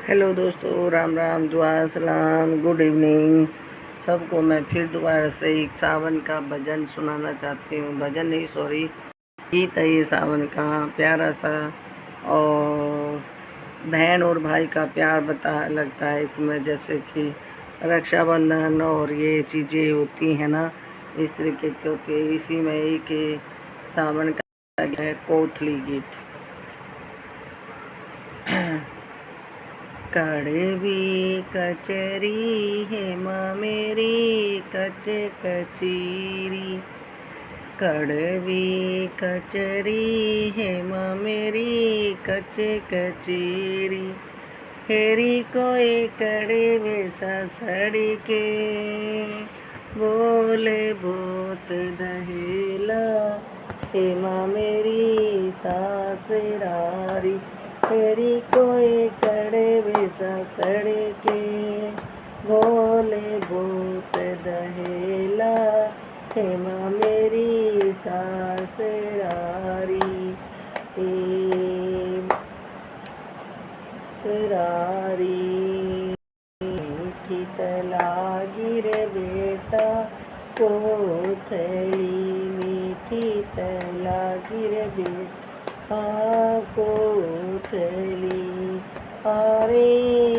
Hello दोस्तों, राम राम, दुआ सलाम, गुड इवनिंग। सबको मैं फिर दोबारा से एक सावन का भजन सुनाना चाहती हूँ। भजन नहीं, सॉरी, गीत है ये सावन का प्यारा सा। और बहन और भाई का प्यार बता लगता है इसमें, जैसे कि रक्षाबंधन और ये चीज़ें होती हैं ना, इस तरीके के होते हैं। इसी में एक सावन का है कोथली गीत। कड़वी कचरी है माँ मेरी कच कचीरी, कड़वी कचरी है माँ मेरी कच कचीरी। हेरी कोई कड़वे ससड़ी के बोले भूत दहेला, हे माँ मेरी सासरारी। तेरी कोई कड़वे ससड़ी के बोले भूत दहेला, हे माँ मेरी सासरारी। सरारी मीठी लागी रे बेटा कोथली, मीठी लागी रे बेटा कोथली। आरे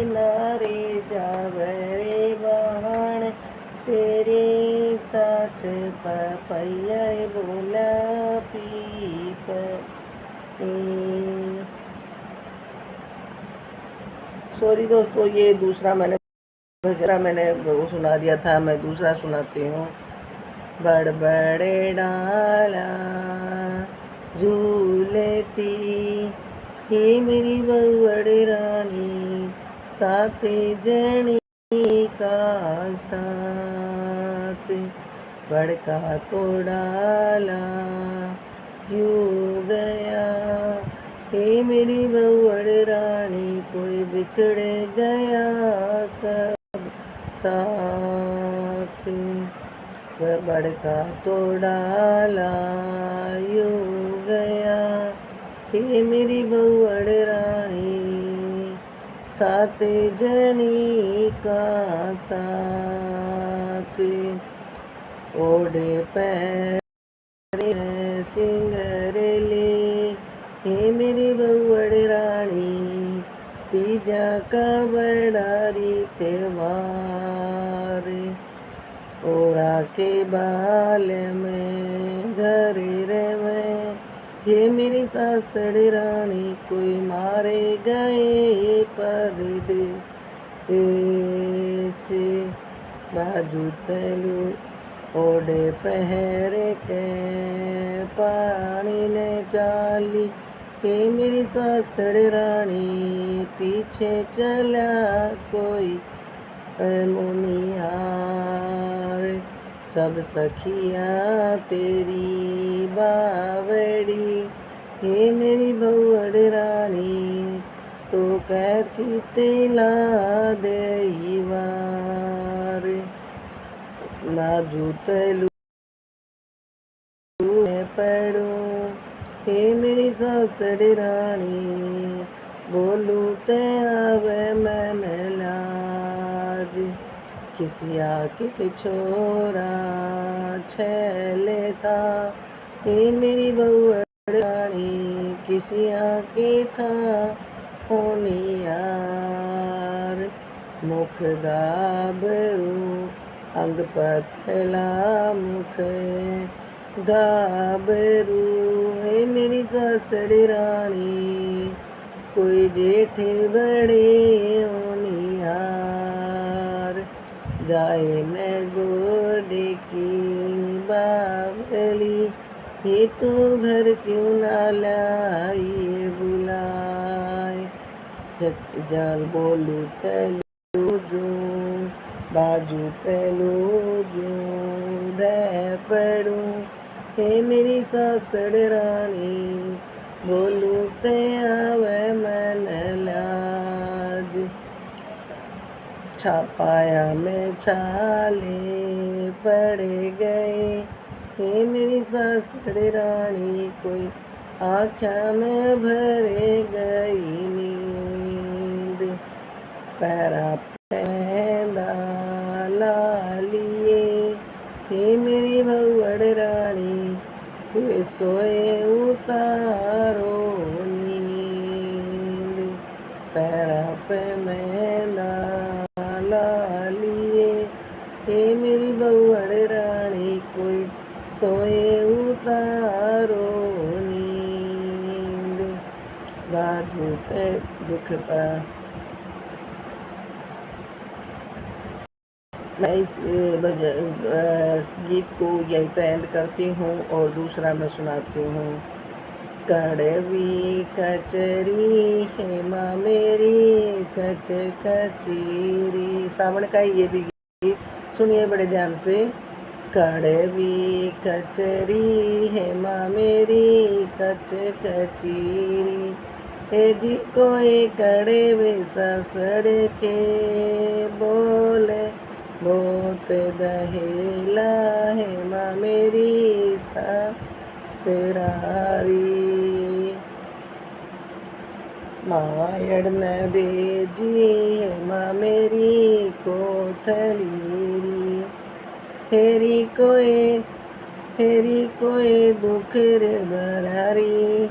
नारे जावरे बहन तेरे साथ पपैया बोला पीप। सॉरी दोस्तों, ये दूसरा मैंने वो सुना दिया था, मैं दूसरा सुनाती हूँ। बड़ बड़े डाला झूलती ही मेरी बड़ी रानी, साथे जनी का साथ। बड़का तो डाला यूं गया, हे मेरी बड़ी रानी, कोई बिछड़ गया सब साथ। वह बड़का तो डाला यूं गया, हे मेरी बड़ी रानी, साथ जनी का साथ। ओढ़े पैर सिंगरले, हे मेरी बड़ी रानी, तीजा का बड़ारी त्योहार। ओरा के बाल में घर रे में, ये मेरी सासड़ी रानी, कोई मारे गए परदे से। बाजू तलू ओढ़े पहर के पानी ने चाली, हे मेरी सासड़ी रानी, पीछे चला कोई मुनियार। सब सखियाँ तेरी बावड़ी, हे मेरी बड़ी रानी, तो कैर की तेला देवार। नाजू तलू पड़ू, हे मेरी सासड़ी रानी, बोलू ते आवे मन लाज। किसिया के छोरा छैले था, हे मेरी बड़ी रानी, किसिया के था होनियार। मुख गाबरू अंग पतला मुख गाबरू, हे मेरी सासड़ी रानी, कोई जेठ बड़े होनियार। जाए न गोडे की बावली, ये तू घर क्यों ना लाई बुलाए। जल बोलू तलू जो बाजू तलू जो दे पड़ू, हे मेरी सासड़ रानी, बोलू ते आवे मन लाज। छापाया में छाले पड़ गए, हे मेरी सासड़ रानी, कोई आँखा में भरे गई नींद। पैरा पैंदा लालिए, हे मेरी भौवड़ रानी हुए सोए उतारो नींद। पैरा पे मैंदा लालिए, हे मेरी भौवड़ रानी कोई सोए उतारो नींद। बाजू पे दुख पा। मैं इस गीत को यहीं पे एंड करती हूँ और दूसरा मैं सुनाती हूँ। कड़वी कचरी है माँ मेरी कच कचीरी। सावन का ये भी गीत सुनिए बड़े ध्यान से। कड़वी कचरी है माँ मेरी कच कचीरी, हे जी कोई कड़वे ससड़ के बोले बहुत दहेला है माँ मेरी ससुरारी। मायड़ न बेजी है माँ मेरी कोथलीरी, हेरी कोई दुख रे बरारी।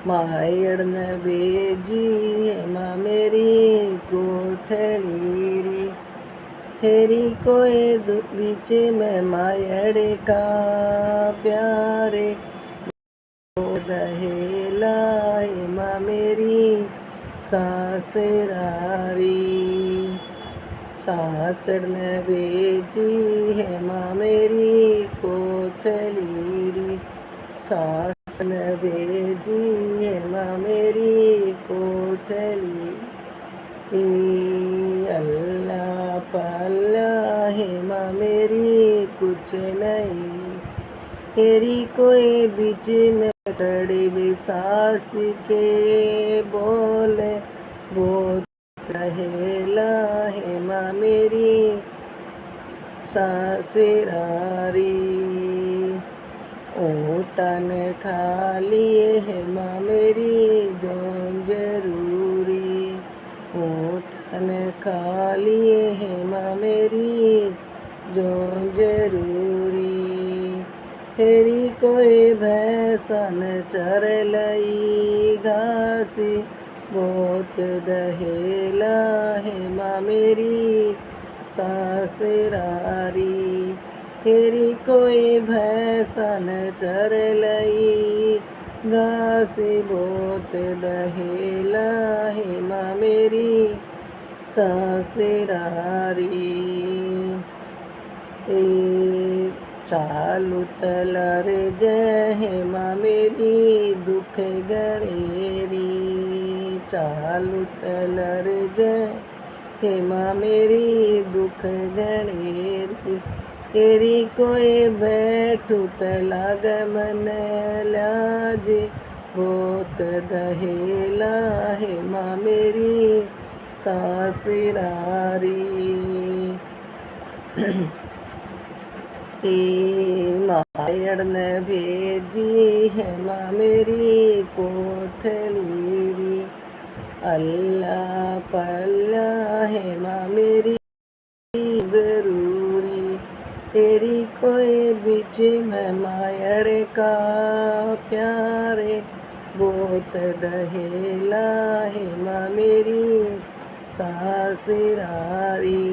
मायड़ न बेजी है माँ मेरी कोथलीरी, हेरी कोई बीच में मायड़ का प्यारे दहेला है माँ मेरी सासरारी। सासड़ ने बेची है माँ मेरी कोथलीरी, सास ने बेची है माँ मेरी कोथली। अल्लाह पल्ला है माँ मेरी कुछ नहीं, तेरी कोई बीच में कड़वी सास के बोले बहुत दहेला है माँ मेरी ससुरारी। ऊँटन खा लिए है माँ मेरी जो जरूरी, ऊँटन खा लिए है माँ मेरी जो जरूरी। हेरी कोई भैंसन चर लई घासी बहुत दहेला है माँ मेरी ससुरारी। हेरी कोई भैंसन चर लई घासी बहुत दहेला है माँ मेरी ससुरारी। चालू तलर जय है माँ मेरी दुख गणेरी, चालू तलर जय है माँ मेरी दुख गणेरी। तेरी कोई बैठू तलाग मन लाज बहुत दहेला है माँ मेरी ससुरारी। मायड़ ने भेजी है माँ मेरी कोथलीरी, अल्लाह पल्ला है माँ मेरी जरूरी। तेरी कोई बीच में मायड़ का प्यारे बहुत दहेला है माँ मेरी ससुरारी।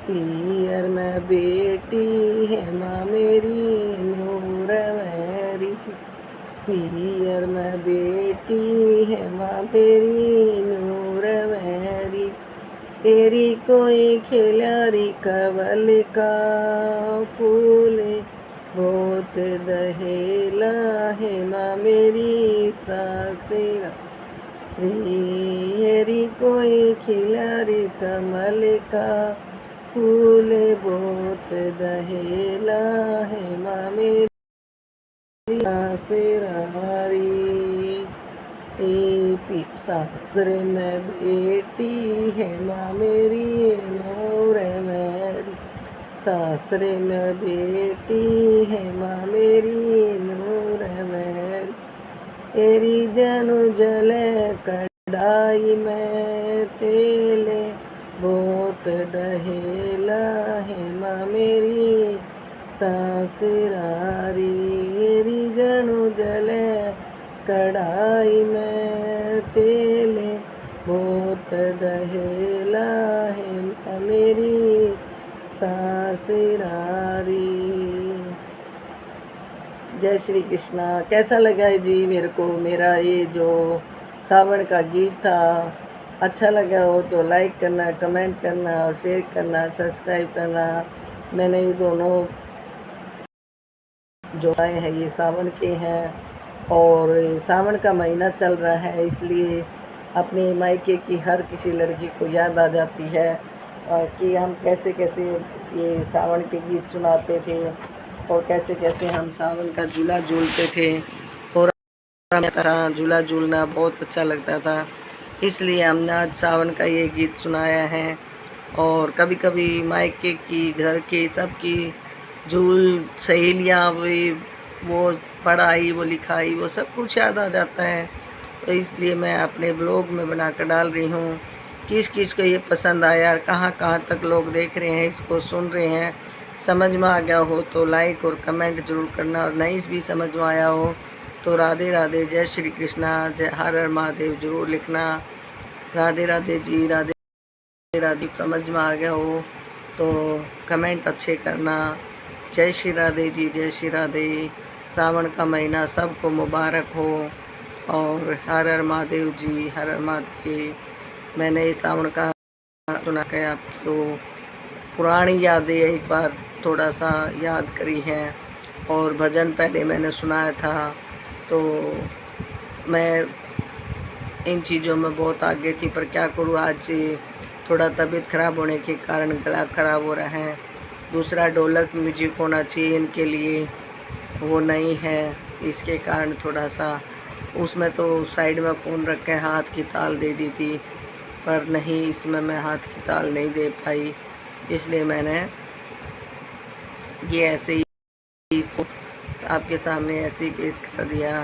पियर में बेटी है माँ मेरी नूर मेरी, पियर में बेटी है माँ मेरी नूर मेरी। तेरी कोई खिलारी कवल का फूल बहुत दहेला है माँ मेरी ससुरारी। तेरी कोई खिलारी कमल का फूल बहुत दहेला है माँ मेरी ससुरारी। सासरे में बेटी है माँ मेरी नूर मेरी, सासरे में बेटी है माँ मेरी नूर मेरी। तेरी जनु जले कर डाई में तेले बहुत दहेला है माँ मेरी सासरारी जणु जले कढ़ाई में तेले बहुत दहेला है माँ मेरी सासरारी। जय श्री कृष्णा। कैसा लगा है जी मेरे को मेरा ये जो सावन का गीत था? अच्छा लगा हो तो लाइक करना, कमेंट करना, शेयर करना, सब्सक्राइब करना। मैंने ये दोनों जो आए हैं ये सावन के हैं और सावन का महीना चल रहा है, इसलिए अपने मायके की हर किसी लड़की को याद आ जाती है कि हम कैसे कैसे ये सावन के गीत सुनाते थे और कैसे कैसे हम सावन का झूला झूलते थे और हमें झूला झूलना बहुत अच्छा लगता था, इसलिए हमने आज सावन का ये गीत सुनाया है। और कभी कभी मायके की घर के सबकी झूल सहेलियाँ वो पढ़ाई वो लिखाई वो सब कुछ याद आ जाता है, तो इसलिए मैं अपने ब्लॉग में बना कर डाल रही हूँ। किस किस को ये पसंद आया, कहाँ कहाँ तक लोग देख रहे हैं, इसको सुन रहे हैं, समझ में आ गया हो तो लाइक और कमेंट जरूर करना, और नहीं भी समझ में आया हो तो राधे राधे, जय श्री कृष्णा, जय हर हर महादेव जरूर लिखना। राधे राधे जी, राधे राधे। समझ में आ गया हो तो कमेंट अच्छे करना। जय श्री राधे जी, जय श्री राधे। सावन का महीना सबको मुबारक हो और हर हर महादेव जी, हर हर महादेव। मैंने इस सावन का सुना के आपको पुरानी यादें एक बार थोड़ा सा याद करी हैं, और भजन पहले मैंने सुनाया था, तो मैं इन चीज़ों में बहुत आगे थी, पर क्या करूँ आज थोड़ा तबीयत ख़राब होने के कारण गला ख़राब हो रहा है। दूसरा ढोलक म्यूजिक होना चाहिए इनके लिए, वो नहीं है, इसके कारण थोड़ा सा उसमें तो साइड में फ़ोन रख के हाथ की ताल दे दी थी, पर नहीं इसमें मैं हाथ की ताल नहीं दे पाई, इसलिए मैंने ये ऐसे ही आपके सामने ऐसे ही पेश कर दिया।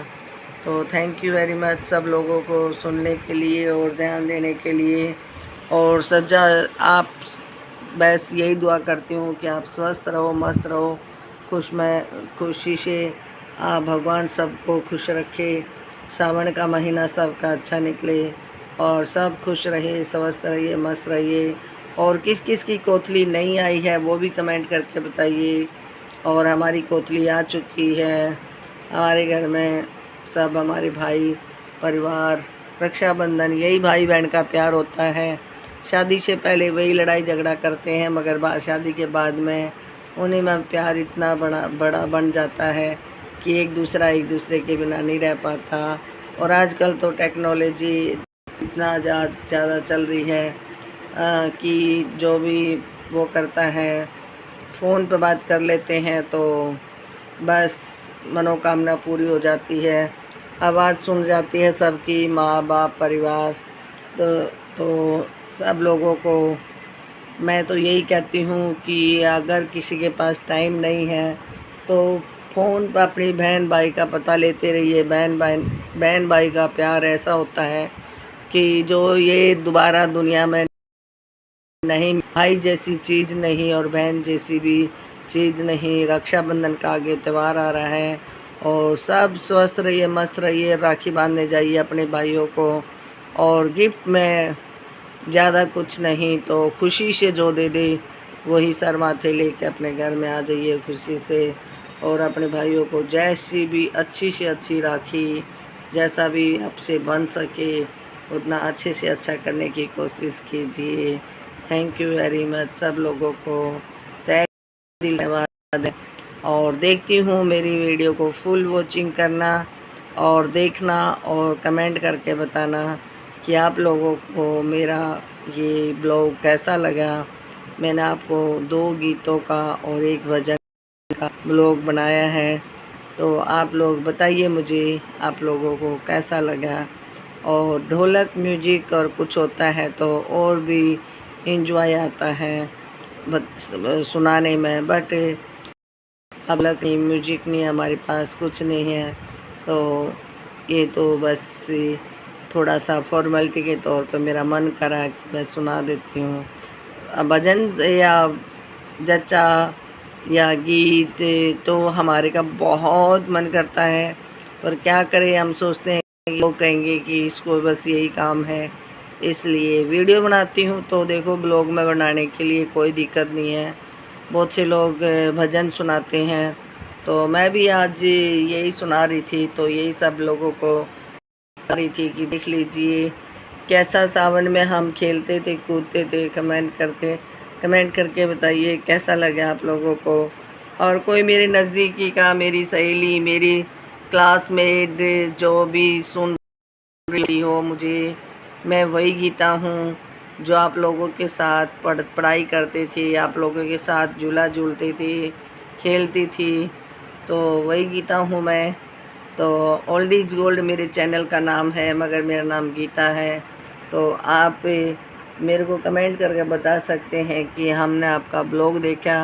तो थैंक यू वेरी मच सब लोगों को सुनने के लिए और ध्यान देने के लिए। और सज्जा आप बस यही दुआ करती हूँ कि आप स्वस्थ रहो, मस्त रहो, खुशी से भगवान सबको खुश रखे, सावन का महीना सबका अच्छा निकले और सब खुश रहे, स्वस्थ रहिए, मस्त रहिए। और किस किस की कोतली नहीं आई है वो भी कमेंट करके बताइए। और हमारी कोतली आ चुकी है हमारे घर में, सब हमारे भाई परिवार, रक्षाबंधन यही भाई बहन का प्यार होता है। शादी से पहले वही लड़ाई झगड़ा करते हैं, मगर शादी के बाद में उन्हीं में प्यार इतना बड़ा बन जाता है कि एक दूसरे के बिना नहीं रह पाता। और आजकल तो टेक्नोलॉजी इतना ज़्यादा चल रही है कि जो भी वो करता है फ़ोन पर बात कर लेते हैं तो बस मनोकामना पूरी हो जाती है, आवाज़ सुन जाती है सबकी, माँ बाप परिवार। तो सब लोगों को मैं तो यही कहती हूँ कि अगर किसी के पास टाइम नहीं है तो फ़ोन पर अपनी बहन भाई का पता लेते रहिए। बहन भाई का प्यार ऐसा होता है कि जो ये दोबारा दुनिया में नहीं, भाई जैसी चीज़ नहीं और बहन जैसी भी चीज़ नहीं। रक्षाबंधन का आगे त्यौहार आ रहा है और सब स्वस्थ रहिए, मस्त रहिए, राखी बांधने जाइए अपने भाइयों को। और गिफ्ट में ज़्यादा कुछ नहीं तो खुशी से जो दे दे वही सर माथे लेके अपने घर में आ जाइए खुशी से। और अपने भाइयों को जैसी भी अच्छी से अच्छी राखी, जैसा भी आपसे बन सके उतना अच्छे से अच्छा करने की कोशिश कीजिए। थैंक यू वेरी मच सब लोगों को, तहे दिल धन्यवाद है। और देखती हूँ मेरी वीडियो को फुल वॉचिंग करना और देखना और कमेंट करके बताना कि आप लोगों को मेरा ये ब्लॉग कैसा लगा। मैंने आपको 2 गीतों का और 1 भजन का ब्लॉग बनाया है, तो आप लोग बताइए मुझे आप लोगों को कैसा लगा। और ढोलक म्यूजिक और कुछ होता है तो और भी इंजॉय आता है सुनाने में, बट अब लग नहीं म्यूजिक नहीं हमारे पास, कुछ नहीं है, तो ये तो बस थोड़ा सा फॉर्मेलिटी के तौर पे मेरा मन करा कि मैं सुना देती हूँ। भजन या जच्चा या गीत तो हमारे का बहुत मन करता है, पर क्या करें, हम सोचते हैं कि लोग कहेंगे कि इसको बस यही काम है, इसलिए वीडियो बनाती हूँ। तो देखो, ब्लॉग में बनाने के लिए कोई दिक्कत नहीं है। बहुत से लोग भजन सुनाते हैं, तो मैं भी आज यही सुना रही थी, तो यही सब लोगों को बता रही थी कि देख लीजिए कैसा सावन में हम खेलते थे, कूदते थे। कमेंट करके बताइए कैसा लगा आप लोगों को। और कोई मेरे नज़दीकी का, मेरी सहेली, मेरी क्लासमेट जो भी सुन रही हो मुझे, मैं वही गीता हूँ जो आप लोगों के साथ पढ़ाई करते थे, आप लोगों के साथ झूला झूलते थे, खेलती थी, तो वही गीता हूँ मैं। तो ओल्ड इज गोल्ड मेरे चैनल का नाम है, मगर मेरा नाम गीता है। तो आप मेरे को कमेंट करके बता सकते हैं कि हमने आपका ब्लॉग देखा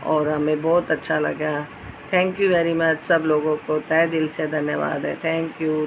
और हमें बहुत अच्छा लगा। Thank you very much. सब लोगों को तहे दिल से धन्यवाद है। Thank you.